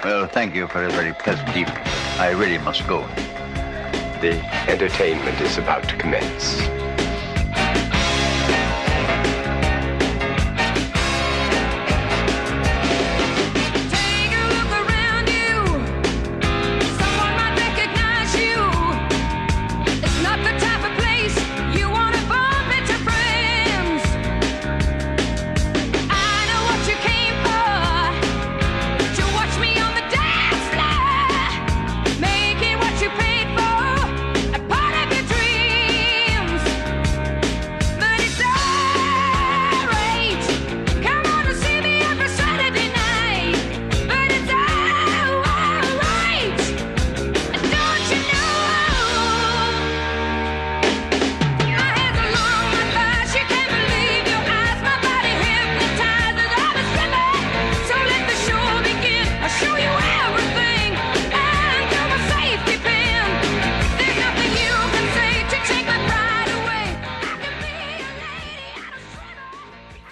Well, thank you for a very pleasant evening. I really must go. The entertainment is about to commence.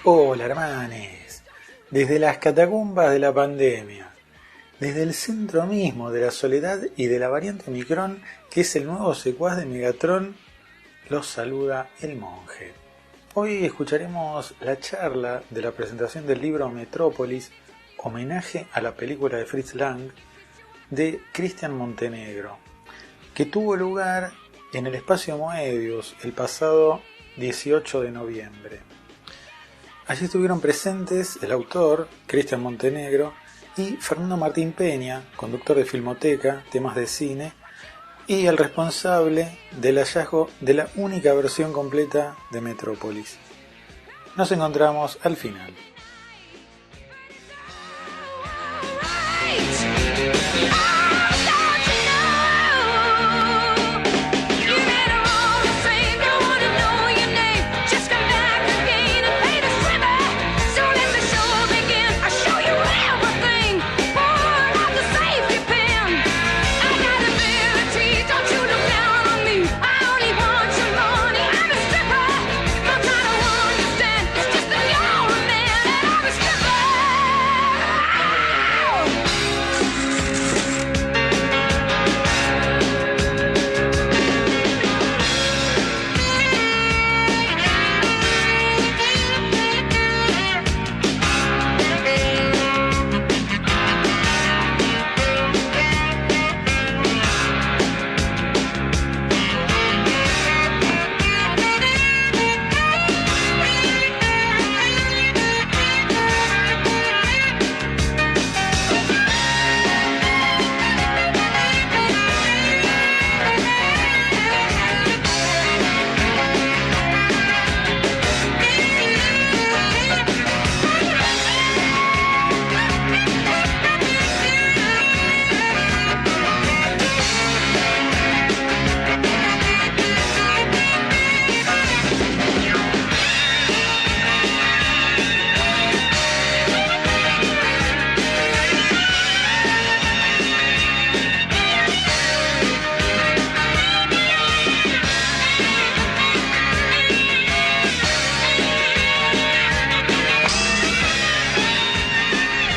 Hola hermanes, desde las catacumbas de la pandemia, desde el centro mismo de la soledad y de la variante Omicron, que es el nuevo secuaz de Megatron, los saluda el monje. Hoy escucharemos la charla de la presentación del libro Metrópolis, homenaje a la película de Fritz Lang, de Cristian Montenegro, que tuvo lugar en el Espacio Moebius el pasado 18 de noviembre. Allí estuvieron presentes el autor, Cristian Montenegro, y Fernando Martín Peña, conductor de Filmoteca, temas de cine, y el responsable del hallazgo de la única versión completa de Metrópolis. Nos encontramos al final.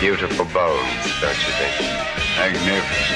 Beautiful bones, don't you think? Magnificent.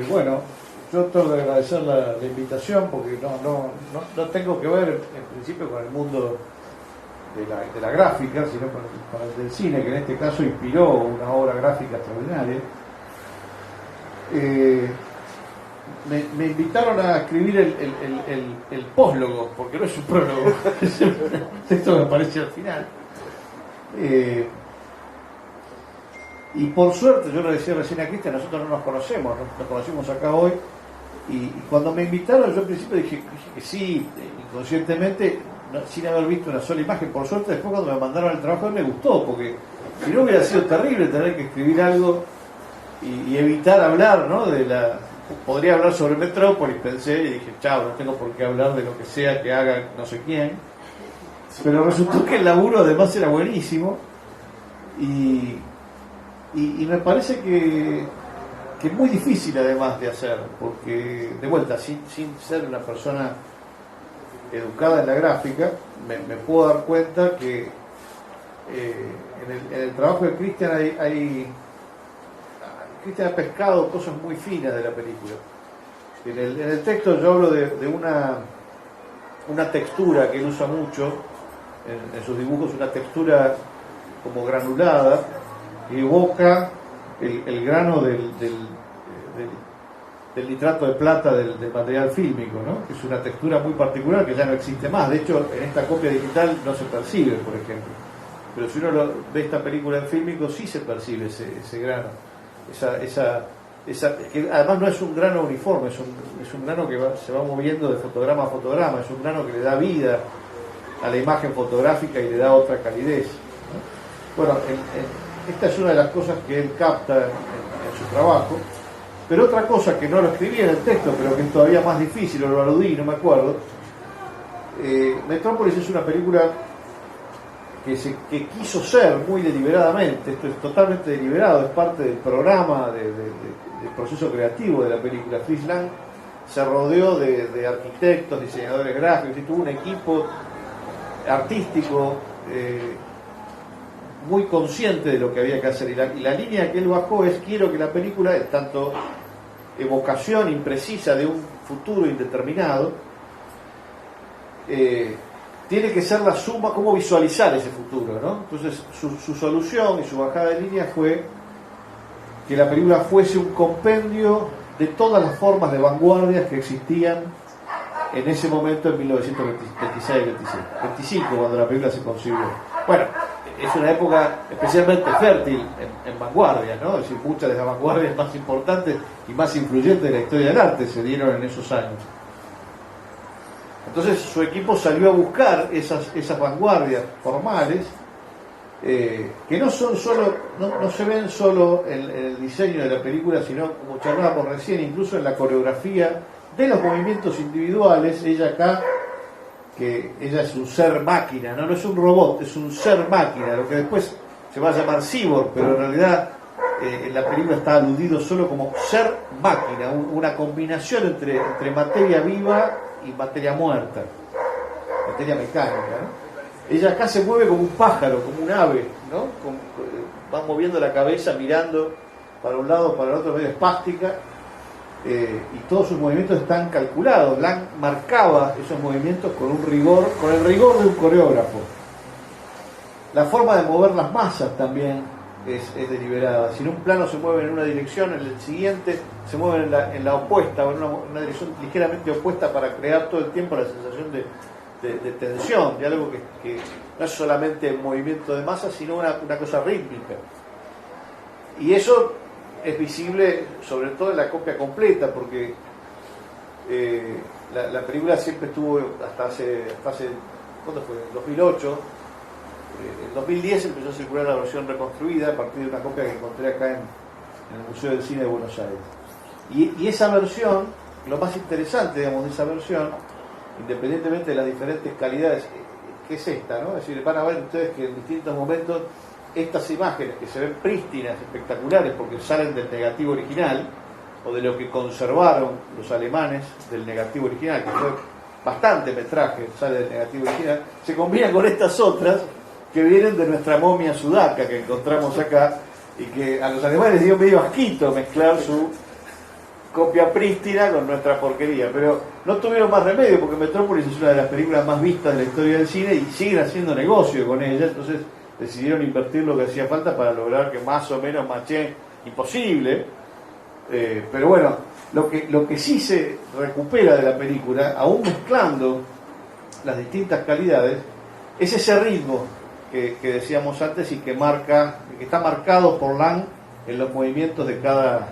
Bueno, yo tengo que agradecer la invitación porque no tengo que ver en principio con el mundo de la gráfica, sino con el del cine, que en este caso inspiró una obra gráfica extraordinaria. me invitaron a escribir el póslogo, porque no es un prólogo, es un texto que aparece al final. Y por suerte, yo le decía recién a Cristian, nosotros no nos conocemos, nos conocimos acá hoy, y cuando me invitaron yo al principio dije que sí, inconscientemente, sin haber visto una sola imagen. Por suerte después cuando me mandaron el trabajo me gustó, porque si no hubiera sido terrible tener que escribir algo y evitar hablar, ¿no? Podría hablar sobre Metrópolis, pensé, y dije, chao, no tengo por qué hablar de lo que sea que haga no sé quién. Pero resultó que el laburo además era buenísimo, y me parece que es muy difícil además de hacer, porque de vuelta, sin ser una persona educada en la gráfica, me puedo dar cuenta que en el trabajo de Cristian Cristian ha pescado cosas muy finas de la película. En el texto yo hablo de una textura que él usa mucho en sus dibujos, una textura como granulada, que evoca el grano del nitrato de plata del material fílmico, ¿no? Que es una textura muy particular que ya no existe más. De hecho, en esta copia digital no se percibe, por ejemplo. Pero si uno ve esta película en fílmico, sí se percibe ese grano. Que además no es un grano uniforme, es un grano que se va moviendo de fotograma a fotograma, es un grano que le da vida a la imagen fotográfica y le da otra calidez, ¿no? Bueno, esta es una de las cosas que él capta en su trabajo. Pero otra cosa que no lo escribí en el texto, pero que es todavía más difícil, o lo aludí, no me acuerdo, Metrópolis es una película que quiso ser muy deliberadamente, esto es totalmente deliberado, es parte del programa, del proceso creativo de la película. Fritz Lang se rodeó de arquitectos, diseñadores gráficos, y tuvo un equipo artístico muy consciente de lo que había que hacer, y la línea que él bajó es: quiero que la película, tanto evocación imprecisa de un futuro indeterminado, tiene que ser la suma, cómo visualizar ese futuro, ¿no? Entonces su solución y su bajada de línea fue que la película fuese un compendio de todas las formas de vanguardias que existían en ese momento, en 1926-25, cuando la película se concibió. Bueno, es una época especialmente fértil en vanguardias, ¿no? Es decir, muchas de las vanguardias más importantes y más influyentes de la historia del arte se dieron en esos años. Entonces su equipo salió a buscar esas vanguardias formales, que no son solo, no se ven solo en el diseño de la película, sino, como charlábamos recién, incluso en la coreografía de los movimientos individuales. Ella acá, que ella es un ser máquina, no es un robot, es un ser máquina, lo que después se va a llamar cyborg, pero en realidad en la película está aludido solo como ser máquina, una combinación entre materia viva y materia muerta, materia mecánica, ¿no? Ella acá se mueve como un pájaro, como un ave, ¿no? Va moviendo la cabeza, mirando para un lado, para el otro, medio espástica, y todos sus movimientos están calculados. Lang marcaba esos movimientos con el rigor de un coreógrafo. La forma de mover las masas también es deliberada. Si en un plano se mueve en una dirección, en el siguiente se mueve en la opuesta, o en una dirección ligeramente opuesta, para crear todo el tiempo la sensación de tensión, de algo que no es solamente un movimiento de masa, sino una cosa rítmica. Y eso es visible sobre todo en la copia completa, porque la película siempre estuvo hasta hace ¿cuándo fue? En 2008. En 2010 empezó a circular la versión reconstruida a partir de una copia que encontré acá en el Museo del Cine de Buenos Aires. Y esa versión, lo más interesante, digamos, de esa versión, independientemente de las diferentes calidades, que es esta, ¿no? Es decir, van a ver ustedes que en distintos momentos estas imágenes que se ven prístinas, espectaculares, porque salen del negativo original, o de lo que conservaron los alemanes del negativo original, que fue bastante metraje, sale del negativo original, se combinan con estas otras que vienen de nuestra momia sudaca que encontramos acá, y que a los alemanes dio medio asquito mezclar su copia prístina con nuestra porquería, pero no tuvieron más remedio, porque Metrópolis es una de las películas más vistas de la historia del cine y siguen haciendo negocio con ella. Entonces decidieron invertir lo que hacía falta para lograr que más o menos machén, imposible, Pero bueno, lo que sí se recupera de la película, aún mezclando las distintas calidades, es ese ritmo que decíamos antes y que está marcado por Lang en los movimientos de cada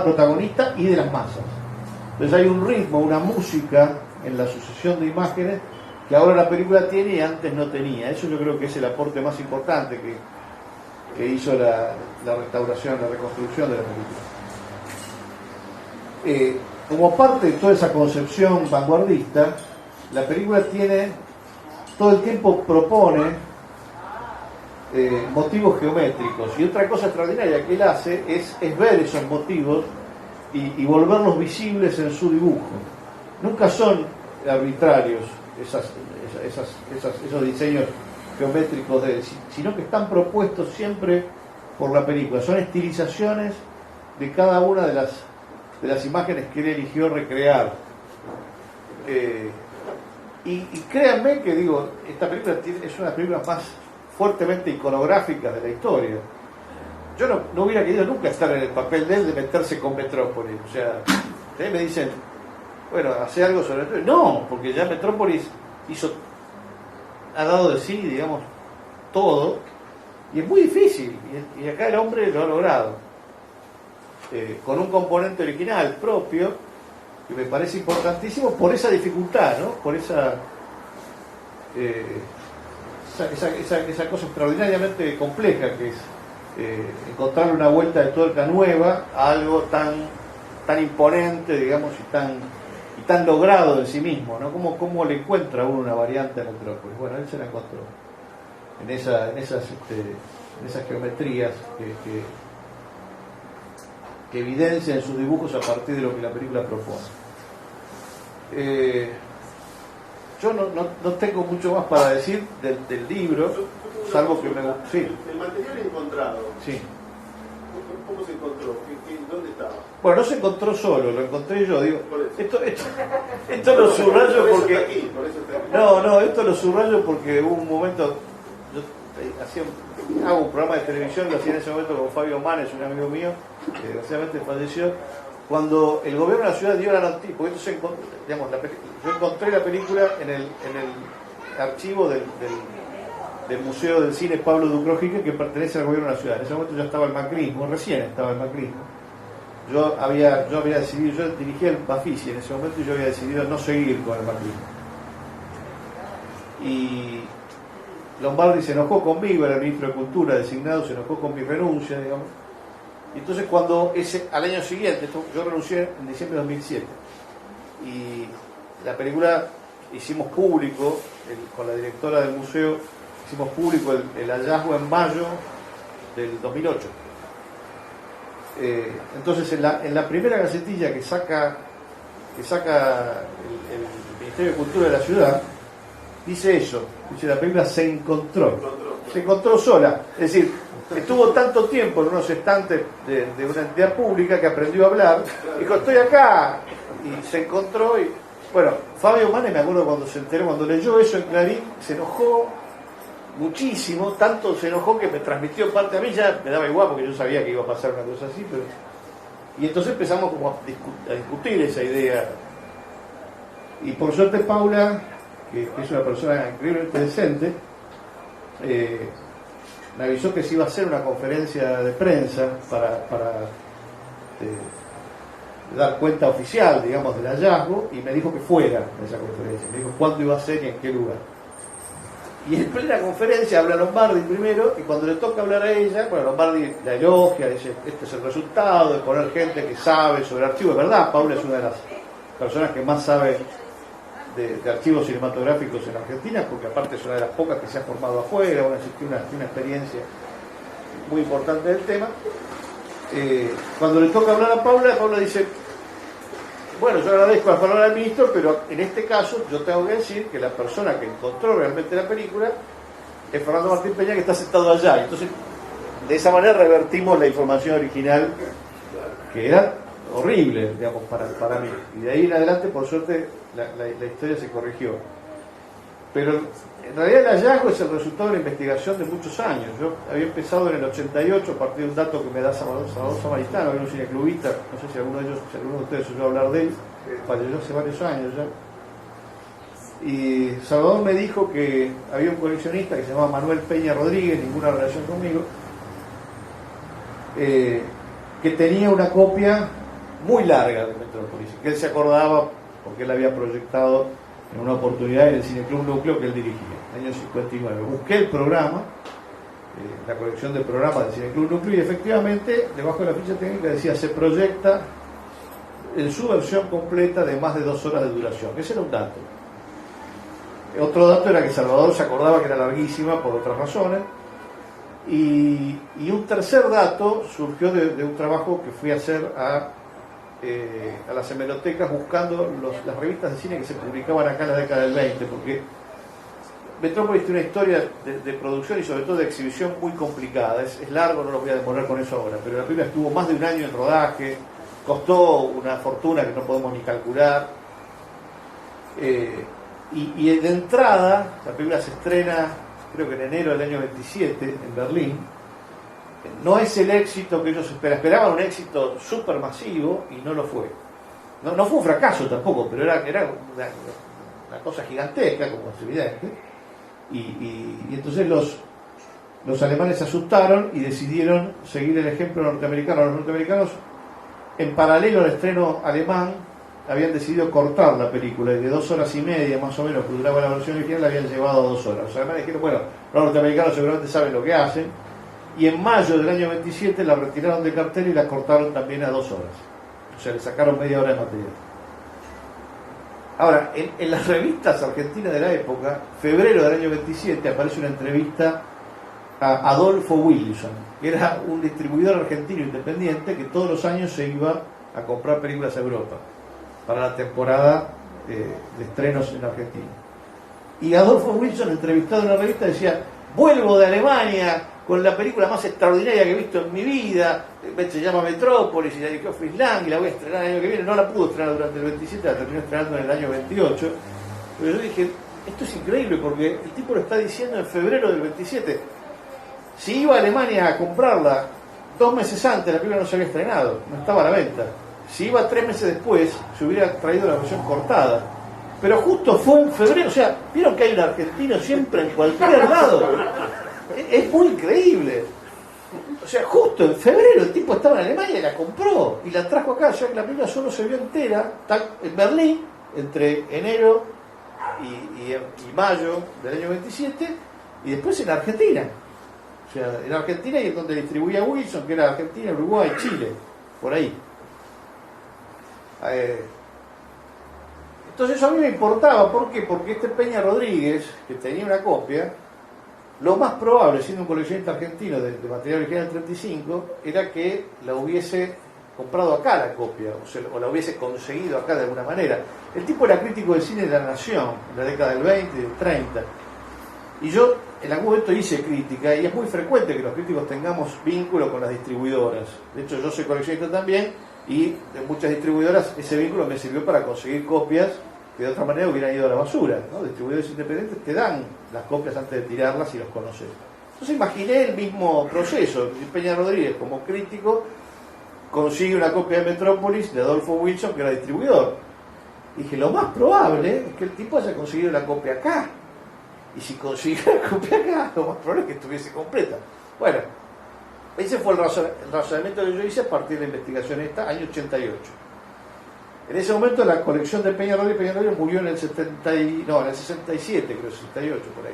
protagonista y de las masas. Entonces hay un ritmo, una música en la sucesión de imágenes que ahora la película tiene y antes no tenía. Eso yo creo que es el aporte más importante que hizo la restauración, la reconstrucción de la película. Como parte de toda esa concepción vanguardista, la película todo el tiempo propone motivos geométricos, y otra cosa extraordinaria que él hace es ver esos motivos y volverlos visibles en su dibujo. Nunca son arbitrarios esos diseños geométricos de él, sino que están propuestos siempre por la película. Son estilizaciones de cada una de las imágenes que él eligió recrear. Y créanme que esta película es una de las películas más fuertemente iconográficas de la historia. Yo no hubiera querido nunca estar en el papel de él, de meterse con Metrópolis. O sea, ustedes me dicen, bueno, hace algo sobre Metrópolis. No, porque ya Metrópolis ha dado de sí, digamos, todo, y es muy difícil, y acá el hombre lo ha logrado, con un componente original propio, que me parece importantísimo por esa dificultad, ¿no? Por esa cosa extraordinariamente compleja que es encontrar una vuelta de tuerca nueva a algo tan imponente, digamos, y tan logrado en sí mismo, ¿no? ¿Cómo le encuentra uno una variante a Metrópolis? Bueno, él se la encontró en esas geometrías que evidencian sus dibujos a partir de lo que la película propone. Yo no tengo mucho más para decir del libro, salvo que me gusta. Sí. El material encontrado. Sí. ¿Cómo se encontró? ¿Dónde estaba? Bueno, no se encontró solo, lo encontré yo. Digo, Por eso. esto lo subrayo Por eso porque. está aquí, por eso está aquí. No, esto lo subrayo porque hubo un momento. Yo hago un programa de televisión, lo hacía en ese momento con Fabio Manes, un amigo mío, que desgraciadamente falleció. Cuando el gobierno de la ciudad dio la noticia, porque esto yo encontré la película en el archivo del Museo del Cine Pablo Ducrojique, que pertenece al gobierno de la ciudad. En ese momento ya estaba el macrismo, recién estaba el macrismo. Yo había decidido, yo dirigía el Bafisi en ese momento, y yo había decidido no seguir con el macrismo. Y Lombardi se enojó conmigo, era el ministro de Cultura designado, se enojó con mi renuncia, digamos. Y entonces al año siguiente, yo renuncié en diciembre de 2007, y la película hicimos público, con la directora del museo, hicimos público el hallazgo en mayo del 2008. Entonces en la primera gacetilla que saca el Ministerio de Cultura de la ciudad, dice eso, dice la película se encontró sola, es decir, estuvo tanto tiempo en unos estantes de una entidad pública que aprendió a hablar, dijo estoy acá, y se encontró. Y bueno, Fabio Manes, me acuerdo cuando se enteró, cuando leyó eso en Clarín, se enojó muchísimo, tanto se enojó que me transmitió parte a mí, ya me daba igual porque yo sabía que iba a pasar una cosa así, y entonces empezamos como a discutir esa idea, y por suerte Paula, que es una persona increíblemente decente, me avisó que se iba a hacer una conferencia de prensa para dar cuenta oficial, digamos, del hallazgo, y me dijo que fuera a esa conferencia, me dijo cuándo iba a ser y en qué lugar. Y en plena conferencia habla Lombardi primero, y cuando le toca hablar a ella, bueno, Lombardi la elogia, dice, este es el resultado de poner gente que sabe sobre archivos. Es verdad, Paula es una de las personas que más sabe de archivos cinematográficos en Argentina, porque aparte es una de las pocas que se ha formado afuera, tiene una experiencia muy importante del tema. Cuando le toca hablar a Paula dice, bueno, yo agradezco la palabra del ministro, pero en este caso yo tengo que decir que la persona que encontró realmente la película es Fernando Martín Peña, que está sentado allá. Entonces, de esa manera revertimos la información original, que era horrible, digamos, para mí. Y de ahí en adelante, por suerte, la historia se corrigió. Pero en realidad el hallazgo es el resultado de una investigación de muchos años. Yo había empezado en el 88 a partir de un dato que me da Salvador Samaritano, que era un cineclubista, no sé si alguno de ustedes oyó hablar de él, falleció hace varios años ya. Y Salvador me dijo que había un coleccionista que se llamaba Manuel Peña Rodríguez, ninguna relación conmigo, que tenía una copia muy larga de Metrópolis, que él se acordaba porque él había proyectado en una oportunidad en el Cineclub Núcleo que él dirigía, en el año 59. Busqué el programa, la colección de programas del Cineclub Núcleo, y efectivamente, debajo de la ficha técnica decía, se proyecta en su versión completa de más de 2 horas de duración. Ese era un dato. Otro dato era que Salvador se acordaba que era larguísima por otras razones. Y un tercer dato surgió de un trabajo que fui a hacer a las hemerotecas buscando las revistas de cine que se publicaban acá en la década del 20, porque Metrópolis tiene una historia de producción y sobre todo de exhibición muy complicada. Es largo, no lo voy a demorar con eso ahora, pero la película estuvo más de un año en rodaje, costó una fortuna que no podemos ni calcular. Y de entrada, la película se estrena, creo que en enero del año 27, en Berlín. No es el éxito que ellos esperaban un éxito súper masivo, y no lo fue. No fue un fracaso tampoco, pero era una cosa gigantesca, como es evidente. Y entonces los alemanes se asustaron y decidieron seguir el ejemplo norteamericano. Los norteamericanos, en paralelo al estreno alemán, habían decidido cortar la película, y de 2 horas y media más o menos que duraba la versión original la habían llevado a 2 horas. Los alemanes dijeron, bueno, los norteamericanos seguramente saben lo que hacen, y en mayo del año 27 la retiraron de cartel y la cortaron también a 2 horas. O sea, le sacaron media hora de material. Ahora, en las revistas argentinas de la época, febrero del año 27, aparece una entrevista a Adolfo Wilson, que era un distribuidor argentino independiente que todos los años se iba a comprar películas a Europa para la temporada de estrenos en Argentina. Y Adolfo Wilson, entrevistado en la revista, decía, vuelvo de Alemania con la película más extraordinaria que he visto en mi vida, se llama Metrópolis, y la dirigió Fritz Lang, y la voy a estrenar el año que viene. No la pudo estrenar durante el 27, la terminó estrenando en el año 28, pero yo dije, esto es increíble, porque el tipo lo está diciendo en febrero del 27. Si iba a Alemania a comprarla 2 meses antes, la película no se había estrenado, no estaba a la venta. Si iba 3 meses después, se hubiera traído la versión cortada. Pero justo fue en febrero. O sea, vieron que hay un argentino siempre en cualquier lado. Es muy increíble. O sea, justo en febrero el tipo estaba en Alemania y la compró y la trajo acá. O sea, que la película solo se vio entera en Berlín entre enero y mayo del año 27, y después en Argentina. O sea, en Argentina, y es donde distribuía Wilson, que era Argentina, Uruguay, Chile, por ahí. Entonces eso a mí me importaba. ¿Por qué? Porque este Peña Rodríguez, que tenía una copia, lo más probable, siendo un coleccionista argentino de material original del 35, era que la hubiese comprado acá la copia, o la hubiese conseguido acá de alguna manera. El tipo era crítico de cine de la Nación en la década del 20 y del 30, y yo en algún momento hice crítica, y es muy frecuente que los críticos tengamos vínculo con las distribuidoras. De hecho, yo soy coleccionista también, y de muchas distribuidoras ese vínculo me sirvió para conseguir copias que de otra manera hubieran ido a la basura, ¿no? Distribuidores independientes te dan las copias antes de tirarlas y los conoces. Entonces imaginé el mismo proceso. Peña Rodríguez, como crítico, consigue una copia de Metrópolis de Adolfo Wilson, que era distribuidor. Y dije, lo más probable es que el tipo haya conseguido la copia acá. Y si consiguió la copia acá, lo más probable es que estuviese completa. Bueno, ese fue el razonamiento que yo hice a partir de la investigación esta, año 88. En ese momento la colección de Peña Rodríguez murió en el 67, creo, 68 por ahí.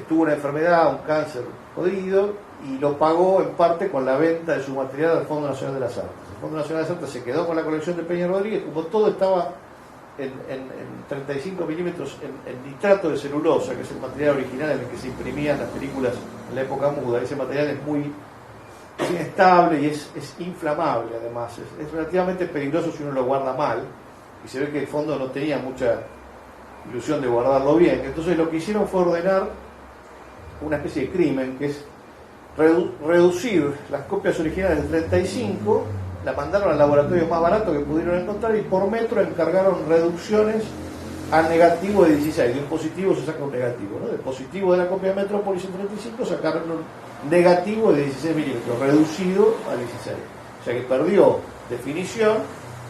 Tuvo una enfermedad, un cáncer jodido, y lo pagó en parte con la venta de su material al Fondo Nacional de las Artes. El Fondo Nacional de las Artes se quedó con la colección de Peña Rodríguez, como todo estaba en 35 milímetros en nitrato de celulosa, que es el material original en el que se imprimían las películas en la época muda. Ese material es muy inestable y es inflamable, además. Es relativamente peligroso si uno lo guarda mal, y se ve que el fondo no tenía mucha ilusión de guardarlo bien. Entonces lo que hicieron fue ordenar una especie de crimen, que es reducir las copias originales del 35, la mandaron al laboratorio más barato que pudieron encontrar, y por metro encargaron reducciones al negativo de 16. De un positivo se saca un negativo, ¿no? Del positivo de la copia de Metrópolis en 35 sacaron un negativo de 16 milímetros, reducido a 16. O sea que perdió definición,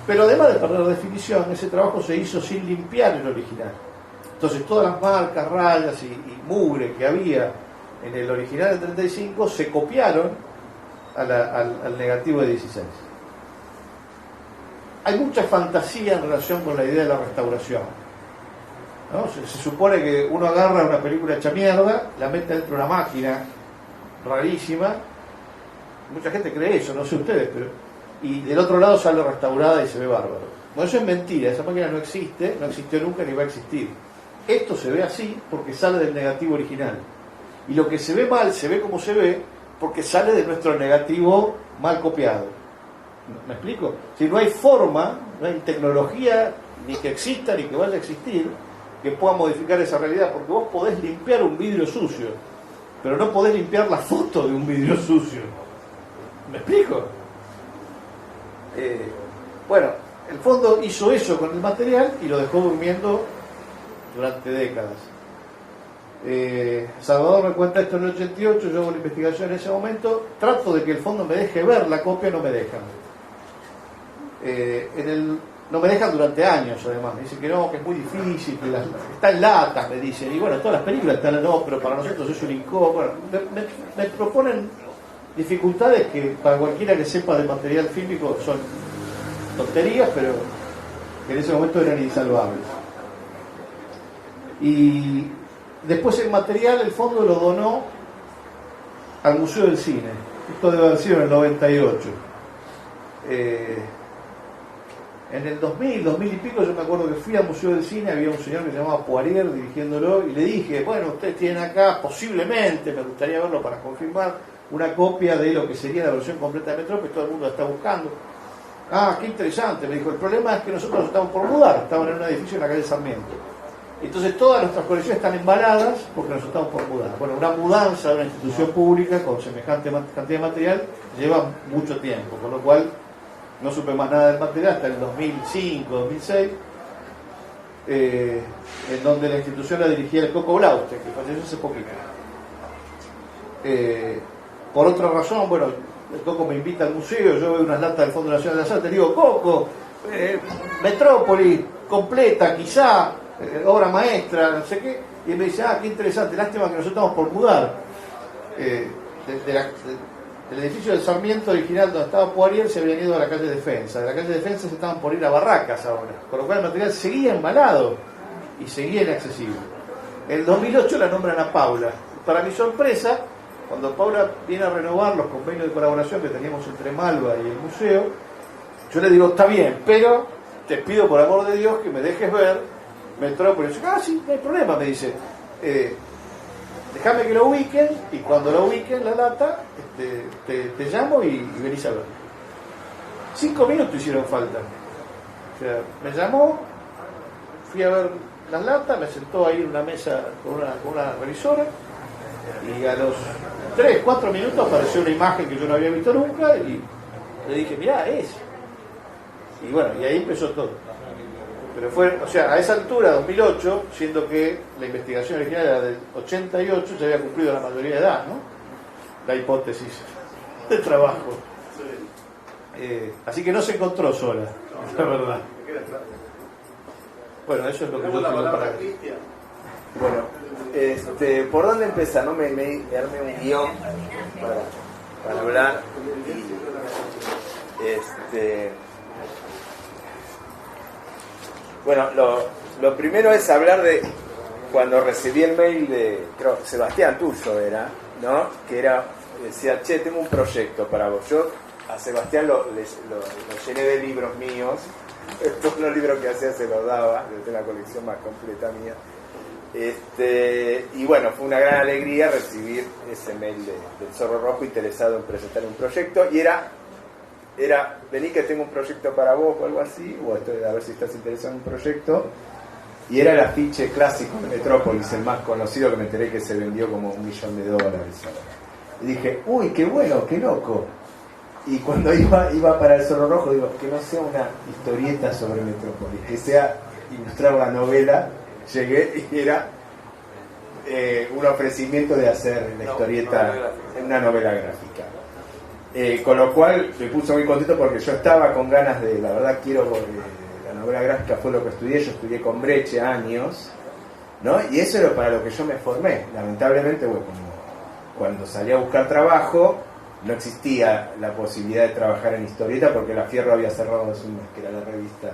pero además de perder definición, ese trabajo se hizo sin limpiar el original. Entonces todas las marcas, rayas y mugre que había en el original del 35 se copiaron al negativo de 16. Hay mucha fantasía en relación con la idea de la restauración, ¿no? Se supone que uno agarra una película hecha mierda, la mete dentro de una máquina rarísima, mucha gente cree eso, no sé ustedes, pero y del otro lado sale restaurada y se ve bárbaro. Bueno, eso es mentira, esa máquina no existe, no existió nunca ni va a existir. Esto se ve así porque sale del negativo original. Y lo que se ve mal, se ve como se ve, porque sale de nuestro negativo mal copiado. ¿Me explico? Si no hay forma, no hay tecnología, ni que exista, ni que vaya a existir, que pueda modificar esa realidad, porque vos podés limpiar un vidrio sucio, pero no podés limpiar la foto de un vidrio sucio. ¿Me explico? Bueno, el fondo hizo eso con el material y lo dejó durmiendo durante décadas. Salvador me cuenta esto en el 88, yo hago la investigación en ese momento, trato de que el fondo me deje ver la copia, no me dejan. No me dejan durante años, además. Me dicen que no, que es muy difícil, que está en latas, me dicen. Y bueno, todas las películas están en no, pero para nosotros es un incómodo. Bueno, me proponen dificultades que para cualquiera que sepa de material fílmico son tonterías, pero que en ese momento eran insalvables. Y después el material, el fondo lo donó al Museo del Cine. Esto debe haber sido en el 98. En el 2000 y pico, yo me acuerdo que fui al Museo del Cine, había un señor que se llamaba Poirier dirigiéndolo, y le dije, bueno, ustedes tienen acá, posiblemente, me gustaría verlo para confirmar, una copia de lo que sería la versión completa de Metrópolis, todo el mundo la está buscando. Ah, qué interesante, me dijo, el problema es que nosotros nos estamos por mudar, estamos en un edificio en la calle Sarmiento. Entonces todas nuestras colecciones están embaladas porque nos estamos por mudar. Bueno, una mudanza de una institución pública con semejante cantidad de material lleva mucho tiempo, con lo cual no supe más nada del material hasta el 2005, 2006, en donde la institución la dirigía el Coco Blaustein, que falleció hace poquito. Por otra razón, bueno, el Coco me invita al museo, yo veo unas latas del Fondo Nacional de las Artes, le digo, Coco, Metrópolis, completa, quizá, obra maestra, no sé qué, y él me dice, qué interesante, lástima que nosotros estamos por mudar. El edificio del Sarmiento original donde estaba Poirier se habían ido a la calle Defensa. De la calle Defensa se estaban por ir a Barracas ahora, con lo cual el material seguía embalado y seguía inaccesible. En el 2008 la nombran a Paula. Para mi sorpresa, cuando Paula viene a renovar los convenios de colaboración que teníamos entre Malva y el museo, yo le digo, está bien, pero te pido por amor de Dios que me dejes ver Metrópolis. Sí, no hay problema, me dice. Déjame que lo ubiquen y cuando lo ubiquen la lata te llamo y venís a ver. 5 minutos hicieron falta. O sea, me llamó, fui a ver las latas, me sentó ahí en una mesa con una revisora y a los 3-4 minutos apareció una imagen que yo no había visto nunca y le dije, mirá, es. Y bueno, y ahí empezó todo. Pero fue, o sea, a esa altura, 2008, siendo que la investigación original era del 88, ya había cumplido la mayoría de edad, ¿no? La hipótesis de trabajo. Así que no se encontró sola, la verdad. Bueno, eso es lo que yo tengo para Cristian. Bueno, ¿por dónde empezar? ¿No? Me armé un guión para hablar. Bueno, lo primero es hablar de cuando recibí el mail de, creo, Sebastián tuyo era, ¿no? Que decía, che, tengo un proyecto para vos. Yo a Sebastián lo llené de libros míos, todos los libros que hacía se los daba, yo tengo la colección más completa mía. Y bueno, fue una gran alegría recibir ese mail del Zorro Rojo interesado en presentar un proyecto, y era vení que tengo un proyecto para vos o algo así, o a ver si estás interesado en un proyecto. Y era el afiche clásico de Metrópolis, el más conocido, que me enteré que se vendió como $1 millón. Y dije, uy, qué bueno, qué loco. Y cuando iba para el Zorro Rojo, digo, que no sea una historieta sobre Metrópolis, que sea ilustrar la novela, llegué y era un ofrecimiento de hacer la historieta en una novela gráfica. Con lo cual me puse muy contento porque yo estaba con ganas de, la verdad quiero, la novela gráfica fue lo que estudié, yo estudié con Breche años, ¿no? Y eso era para lo que yo me formé. Lamentablemente, bueno, cuando salí a buscar trabajo, no existía la posibilidad de trabajar en historieta porque La Fierro había cerrado hace un mes, que era la revista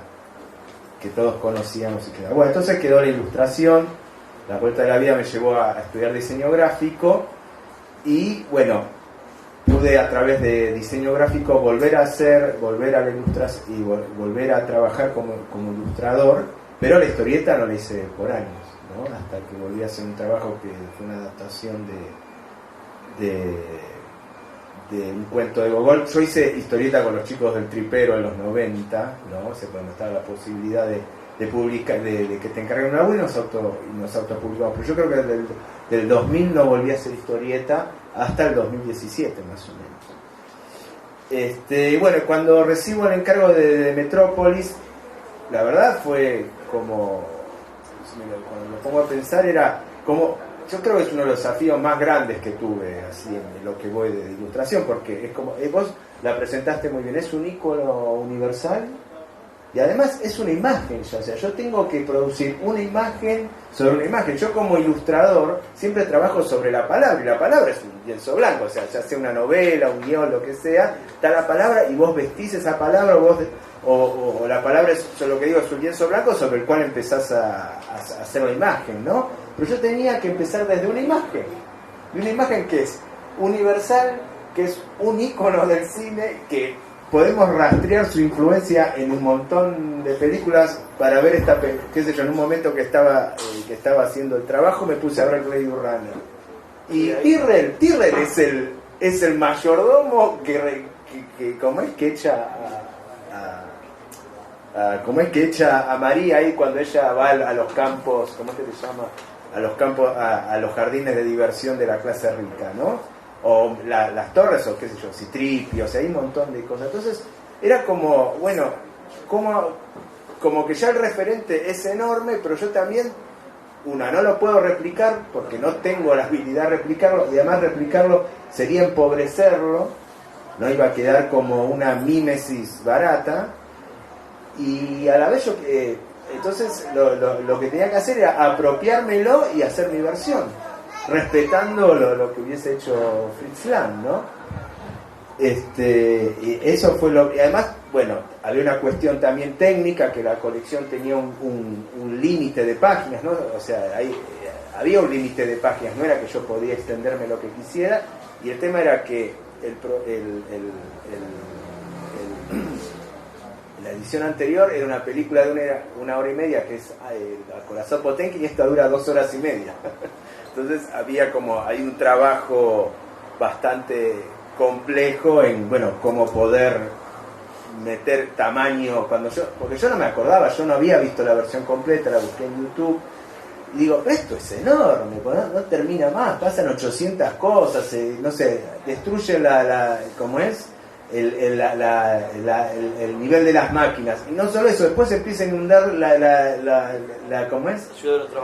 que todos conocíamos y quedaba. Bueno, entonces quedó la ilustración, la vuelta de la vida me llevó a estudiar diseño gráfico y bueno, pude a través de diseño gráfico volver a la ilustración y volver a trabajar como ilustrador, pero la historieta no la hice por años, ¿no? Hasta que volví a hacer un trabajo que fue una adaptación de un cuento de Gogol. Yo hice historieta con los chicos del Tripero en los 90, ¿no? O sea, cuando estaba la posibilidad de publicar, de que te encarguen una web y nos autopublicamos. Pero yo creo que del 2000 no volví a hacer historieta hasta el 2017 más o menos. Bueno, cuando recibo el encargo de Metrópolis, la verdad fue como, cuando me pongo a pensar, era como, yo creo que es uno de los desafíos más grandes que tuve así en lo que voy de ilustración, porque es como, vos la presentaste muy bien, es un ícono universal y además es una imagen ya, o sea, yo tengo que producir una imagen sobre una imagen. Yo como ilustrador siempre trabajo sobre la palabra, y la palabra es un lienzo blanco, o sea, ya sea una novela, un guión, lo que sea, está la palabra y vos vestís esa palabra, o la palabra es, yo lo que digo, es un lienzo blanco sobre el cual empezás a hacer la imagen, ¿no? Pero yo tenía que empezar desde una imagen que es universal, que es un ícono del cine, que podemos rastrear su influencia en un montón de películas para ver qué sé yo, en un momento que estaba haciendo el trabajo me puse a ver Blade Runner. Y Tyrrell es el mayordomo que ¿cómo es? Que echa ¿cómo es que echa a María ahí cuando ella va a los campos, ¿cómo es que se llama? A los campos, a los jardines de diversión de la clase rica, ¿no? O las torres, o qué sé yo, Citripio, o sea, hay un montón de cosas. Entonces, era como, bueno, como que ya el referente es enorme, pero yo también, no lo puedo replicar porque no tengo la habilidad de replicarlo, y además replicarlo sería empobrecerlo, no iba a quedar como una mímesis barata, y a la vez yo... entonces lo que tenía que hacer era apropiármelo y hacer mi versión, respetando lo que hubiese hecho Fritz Lang, ¿no? Y eso fue y además, bueno, había una cuestión también técnica, que la colección tenía un límite de páginas, ¿no? O sea, había un límite de páginas, no era que yo podía extenderme lo que quisiera, y el tema era que la edición anterior era una película de una hora y media, que es Corazón Potenki, y esta dura 2 horas y media. Entonces hay un trabajo bastante complejo en, bueno, cómo poder meter tamaño, porque yo no me acordaba, yo no había visto la versión completa, la busqué en YouTube, y digo, esto es enorme, no termina más, pasan 800 cosas, no sé, destruye ¿cómo es? El nivel de las máquinas, y no solo eso, después se empieza a inundar ¿cómo es?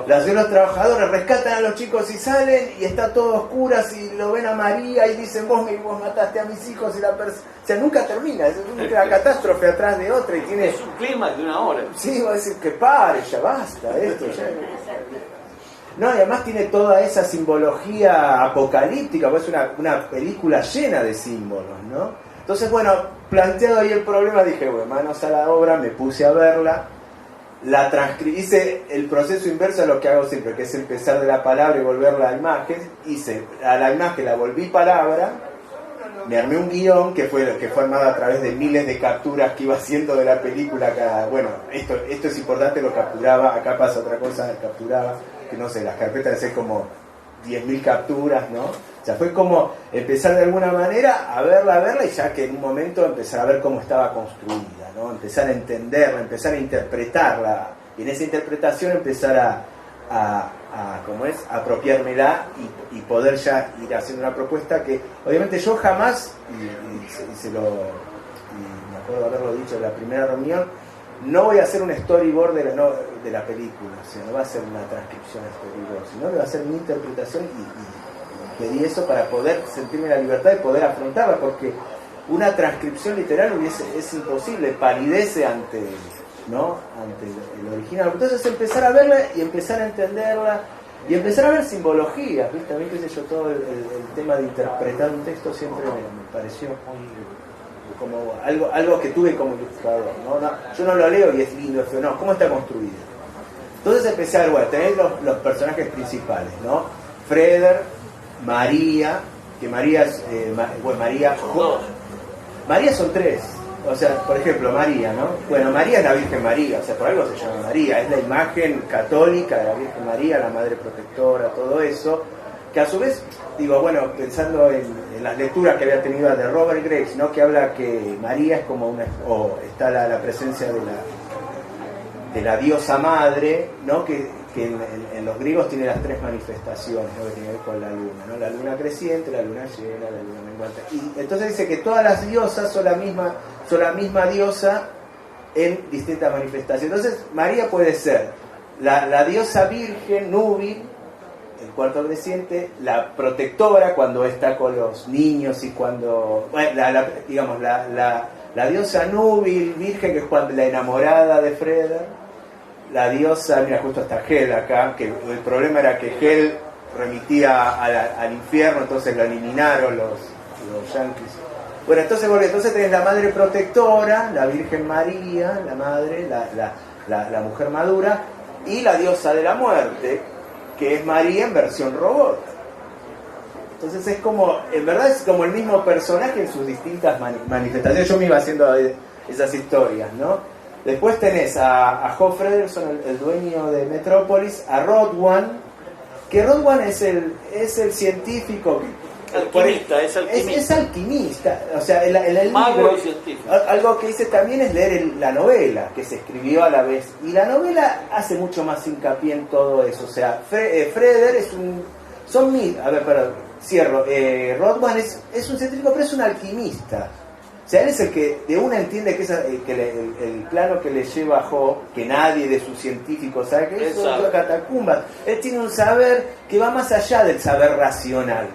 La ciudad de los trabajadores, rescatan a los chicos y salen y está todo a oscuras y lo ven a María y dicen vos mataste a mis hijos, o sea, nunca termina, es una catástrofe atrás de otra, y tiene... Es un clima de una hora. Sí, va a decir que pare, ya basta esto, ya... No, y además tiene toda esa simbología apocalíptica, pues es una película llena de símbolos, ¿no? Entonces, bueno, planteado ahí el problema, dije, bueno, manos a la obra, me puse a verla, hice el proceso inverso a lo que hago siempre, que es empezar de la palabra y volverla a imagen. Hice a la imagen, la volví palabra, me armé un guión que fue armado a través de miles de capturas que iba haciendo de la película. Bueno, esto es importante, lo capturaba, acá pasa otra cosa, capturaba, que no sé, las carpetas de ser como 10.000 capturas, ¿no? O sea, fue como empezar de alguna manera a verla, y ya que en un momento empezar a ver cómo estaba construida, ¿no? Empezar a entenderla, empezar a interpretarla, y en esa interpretación empezar a apropiármela y poder ya ir haciendo una propuesta que obviamente yo jamás, y me acuerdo haberlo dicho en la primera reunión, no voy a hacer un storyboard de la película, o sea, no va a ser una transcripción de storyboard, sino que va a ser mi interpretación y pedí eso para poder sentirme la libertad de poder afrontarla, porque una transcripción literal es imposible, palidece ante el original. Entonces empezar a verla y empezar a entenderla y empezar a ver simbologías, ¿viste? A mí, qué sé yo, todo el tema de interpretar un texto siempre me pareció muy como algo que tuve como ilustrador, ¿no? Yo no lo leo y es lindo, es feo, no, ¿cómo está construido? Entonces empecé a ver, bueno, tener los personajes principales, ¿no? Freder, María, que María es, María son tres, o sea, por ejemplo, María, ¿no? Bueno, María es la Virgen María, o sea, por algo se llama María, es la imagen católica de la Virgen María, la Madre Protectora, todo eso, que a su vez, digo, bueno, pensando en las lecturas que había tenido de Robert Graves, ¿no? Que habla que María es como está la presencia de la diosa madre, ¿no? Que en los griegos tiene las tres manifestaciones, ¿no? Que tiene que ver con la luna, ¿no? La luna creciente, la luna llena, la luna menguante. Y entonces dice que todas las diosas son la misma diosa en distintas manifestaciones. Entonces María puede ser la diosa virgen, núbil, el cuarto creciente, la protectora cuando está con los niños y cuando, bueno, digamos, la diosa núbil, virgen, que es cuando la enamorada de Freder. La diosa, mira, justo está Hel acá, que el problema era que Hel remitía al infierno, entonces lo eliminaron los yanquis. Bueno, entonces tenés la madre protectora, la Virgen María, la madre, la mujer madura, y la diosa de la muerte, que es María en versión robot. Entonces es como, en verdad es como el mismo personaje en sus distintas manifestaciones. Yo me iba haciendo esas historias, ¿no? Después tenés a Joe Frederson, el dueño de Metrópolis, a Rodwan, que Rodwan es el científico alquimista. Es alquimista, o sea, el mago libro, y científico. algo que hice también es leer la novela que se escribió a la vez, y la novela hace mucho más hincapié en todo eso. O sea, Freder cierro, Rodwan es un científico, pero es un alquimista. O sea, él es el que de una entiende que el plano que le lleva a Joe, que nadie de sus científicos sabe, que es una catacumba. Él tiene un saber que va más allá del saber racional.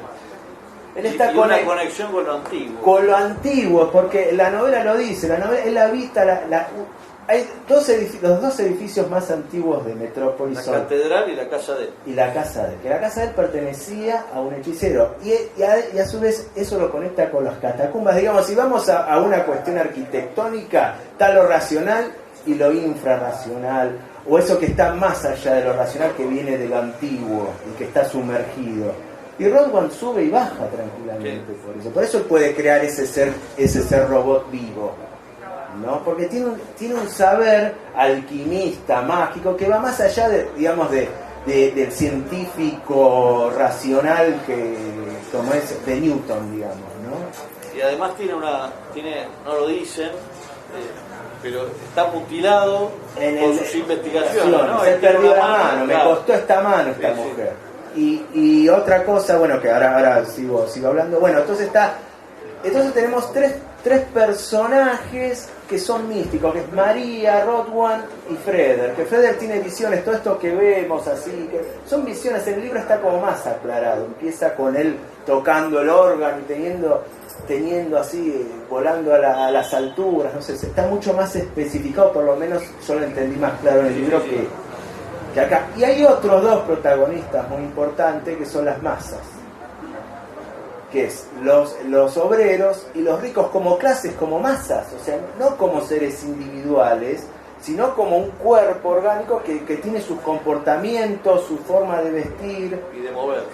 Él está con una conexión con lo antiguo. Con lo antiguo, porque la novela lo dice, él habita hay los dos edificios más antiguos de Metrópolis. La catedral y la casa de él. Y la casa de él, que la casa de él pertenecía a un hechicero. Y a su vez eso lo conecta con las catacumbas. Digamos, si vamos a una cuestión arquitectónica, está lo racional y lo infrarracional, o eso que está más allá de lo racional, que viene de lo antiguo y que está sumergido. Y Rodwan sube y baja tranquilamente por eso él puede crear ese ser robot vivo, ¿no? Porque tiene un saber alquimista, mágico, que va más allá del científico racional como es de Newton, digamos, ¿no? Y además no lo dicen, pero está mutilado por sus investigaciones, ¿no? Se perdió la mano, me costó esta mano esta mujer. Y otra cosa, bueno, que ahora sigo hablando, bueno, entonces tenemos tres personajes que son místicos, que es María, Rodwan y Freder, que Freder tiene visiones, todo esto que vemos así, que son visiones. En el libro está como más aclarado, empieza con él tocando el órgano y teniendo así, volando a las alturas, no sé, está mucho más especificado, por lo menos yo lo entendí más claro en el libro que acá. Y hay otros dos protagonistas muy importantes, que son las masas, que es los obreros y los ricos como clases, como masas, o sea, no como seres individuales, sino como un cuerpo orgánico que tiene sus comportamientos, su forma de vestir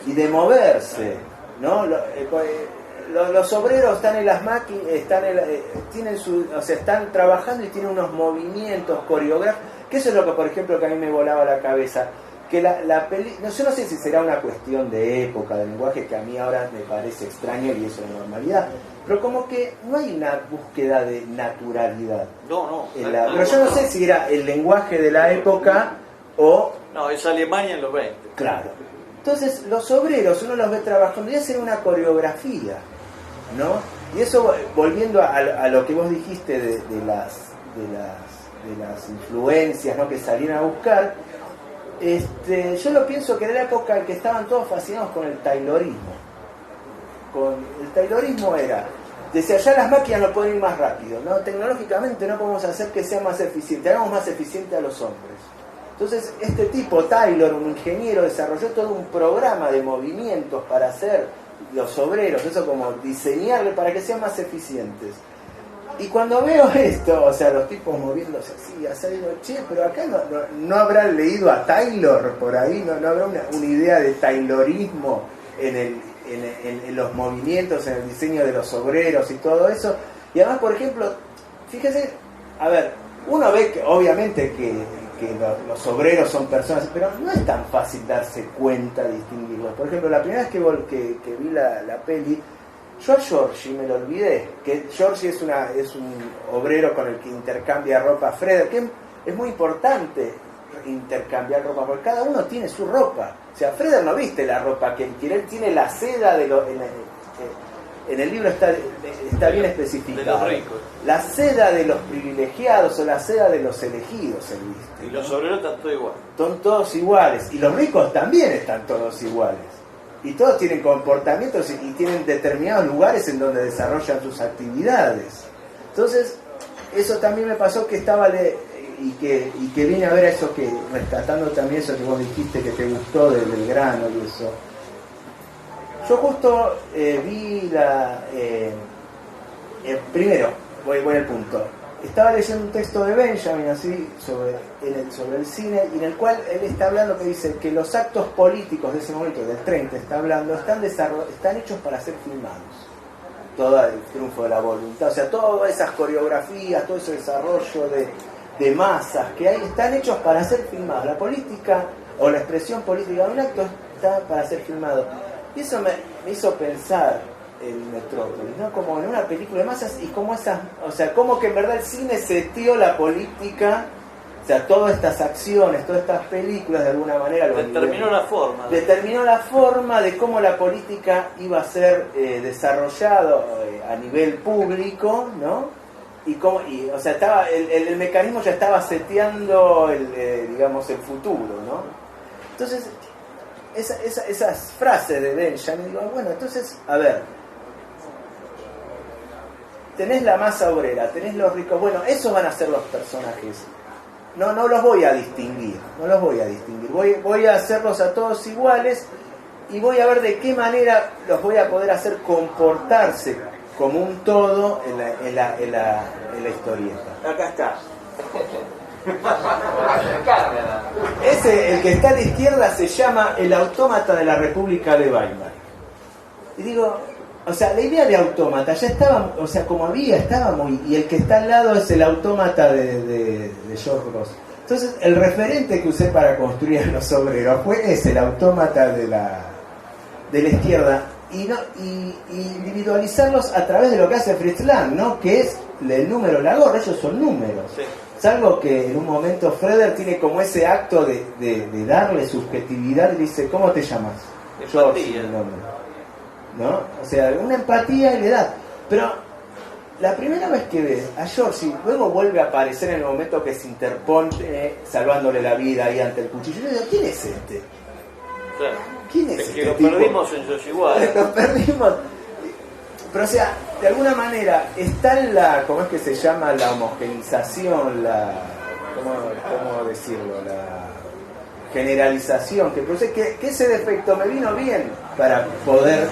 y de moverse, ¿no? Los obreros están en las máquinas, están trabajando y tienen unos movimientos coreográficos, que eso es lo que, por ejemplo, que a mí me volaba la cabeza. Que yo no sé si será una cuestión de época, de lenguaje, que a mí ahora me parece extraño y eso es normalidad, pero como que no hay una búsqueda de naturalidad. No. Pero yo no sé si era el lenguaje de la época o... No, es Alemania en los 20. Claro. Entonces, los obreros, uno los ve trabajando y hacen una coreografía, ¿no? Y eso, volviendo a lo que vos dijiste de las influencias, ¿no?, que salían a buscar, yo lo pienso que era la época en que estaban todos fascinados con el taylorismo. El taylorismo decía, ya las máquinas no pueden ir más rápido, ¿no? Tecnológicamente no podemos hacer que sea más eficiente, hagamos más eficiente a los hombres. Entonces este tipo, Taylor, un ingeniero, desarrolló todo un programa de movimientos para hacer los obreros, eso como diseñarle para que sean más eficientes. Y cuando veo esto, o sea, los tipos moviéndose así, digo, che, pero acá no habrán leído a Taylor por ahí, no habrá una idea de taylorismo en los movimientos, en el diseño de los obreros y todo eso. Y además, por ejemplo, fíjese, a ver, uno ve que obviamente que los obreros son personas, pero no es tan fácil darse cuenta, distinguirlos. Por ejemplo, la primera vez que vi la peli, yo a Georgie me lo olvidé, que Georgie es un obrero con el que intercambia ropa Fred, que es muy importante intercambiar ropa, porque cada uno tiene su ropa. O sea, Freder no viste la ropa que él quiere, él tiene la seda en el libro está bien especificado. De los ricos. La seda de los privilegiados o la seda de los elegidos, él viste. Y los obreros están todos iguales. Son todos iguales. Y los ricos también están todos iguales. Y todos tienen comportamientos y tienen determinados lugares en donde desarrollan sus actividades. Entonces, eso también me pasó que estaba y que vine a ver a eso, que rescatando también eso que vos dijiste que te gustó del Belgrano y eso. Yo justo vi primero, voy al punto. Estaba leyendo un texto de Benjamin así sobre el cine, y en el cual él está hablando, que dice que los actos políticos de ese momento, del 30 está hablando, están hechos para ser filmados. Todo el triunfo de la voluntad, o sea, todas esas coreografías, todo ese desarrollo de masas que hay, están hechos para ser filmados. La política o la expresión política de un acto está para ser filmado. Y eso me hizo pensar en Metrópolis, ¿no? Como en una película de masas, y como como que en verdad el cine setió la política, o sea, todas estas acciones, todas estas películas de alguna manera determinó la forma. Determinó la forma de cómo la política iba a ser desarrollado a nivel público, ¿no? O sea, estaba el mecanismo ya estaba seteando digamos, el futuro, ¿no? Entonces, esas frases de Benjamin, digo, bueno, entonces, a ver, tenés la masa obrera, tenés los ricos, bueno, esos van a ser los personajes. No los voy a distinguir, voy a hacerlos a todos iguales, y voy a ver de qué manera los voy a poder hacer comportarse como un todo en la historieta. Acá está. El que está a la izquierda se llama El autómata de la República de Weimar. Y digo, o sea, la idea de autómata ya estaba, o sea, como estaba muy... Y el que está al lado es el autómata de George Ross. Entonces, el referente que usé para construir a los obreros fue el autómata de la izquierda. Y individualizarlos a través de lo que hace Fritz Lang, ¿no? Que es el número, la gorra, ellos son números. Sí. Salvo que en un momento Freder tiene como ese acto de darle subjetividad y dice, ¿cómo te llamas? George, el nombre, ¿no? O sea, una empatía y le da. Pero la primera vez que ves a George, luego vuelve a aparecer en el momento que se interpone salvándole la vida ahí ante el cuchillo. Yo digo, ¿quién es este? Claro. ¿Quién es este tipo? Lo perdimos en George igual. Lo perdimos. Pero o sea, de alguna manera está ¿cómo es que se llama? La homogenización, ¿cómo decirlo? La generalización que produce, que ese defecto me vino bien para poder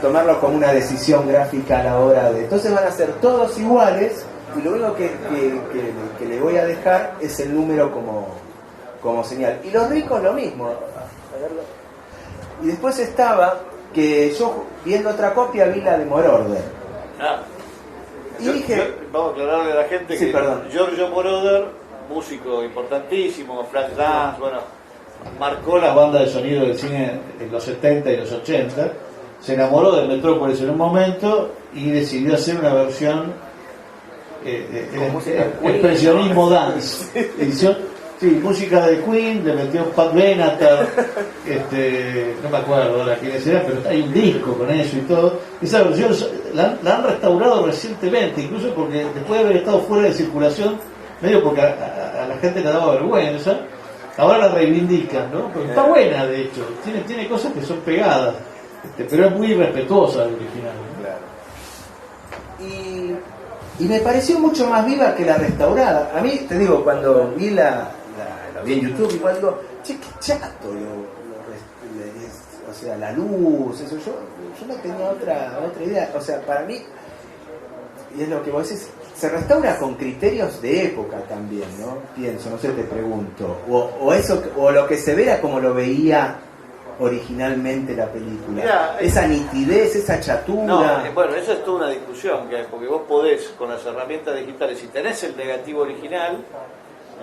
tomarlo como una decisión gráfica a la hora de... Entonces van a ser todos iguales, y lo único que le voy a dejar es el número como señal. Y los ricos lo mismo. Y después estaba que yo, viendo otra copia, vi la de Moroder. Dije... vamos a aclararle a la gente sí, que perdón. Giorgio Moroder, músico importantísimo, Flashdance, bueno, marcó las bandas de sonido del cine en los 70 y los 80. Se enamoró de Metrópolis en un momento y decidió hacer una versión expresionismo dance, edición. Sí, música de Queen, le metió Pat Benatar, no me acuerdo ahora quiénes eran, pero hay un disco con eso y todo. Esa versión la han restaurado recientemente, incluso porque después de haber estado fuera de circulación, medio porque gente le daba vergüenza, ahora la reivindican, ¿no? Porque está buena, de hecho, tiene cosas que son pegadas, pero es muy respetuosa del original, ¿no? Claro. Y me pareció mucho más viva que la restaurada. A mí, te digo, cuando vi la vi en YouTube, igual digo, che, qué chato, o sea, la luz, eso, yo no tenía otra idea. O sea, para mí, y es lo que vos decís, se restaura con criterios de época también, ¿no? Pienso, no sé, te pregunto. O eso, o lo que se ve era como lo veía originalmente la película. Mirá, esa nitidez, esa chatura. No, bueno, eso es toda una discusión que hay, porque vos podés, con las herramientas digitales, si tenés el negativo original,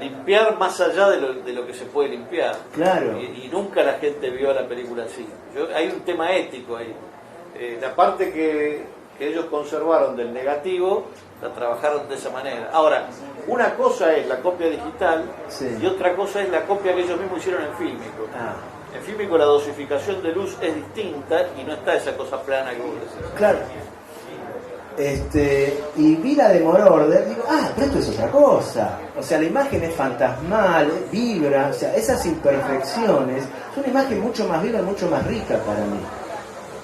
limpiar más allá de lo que se puede limpiar. Claro. Y nunca la gente vio la película así. Hay un tema ético ahí. La parte que ellos conservaron del negativo, la trabajaron de esa manera. Ahora, una cosa es la copia digital, sí, y otra cosa es la copia que ellos mismos hicieron en Fílmico. En Fílmico la dosificación de luz es distinta y no está esa cosa plana que vos decís. Claro. Y vi la de Mororder, digo, pero esto es otra cosa. O sea, la imagen es fantasmal, vibra, o sea, esas imperfecciones, es una imagen mucho más viva y mucho más rica para mí.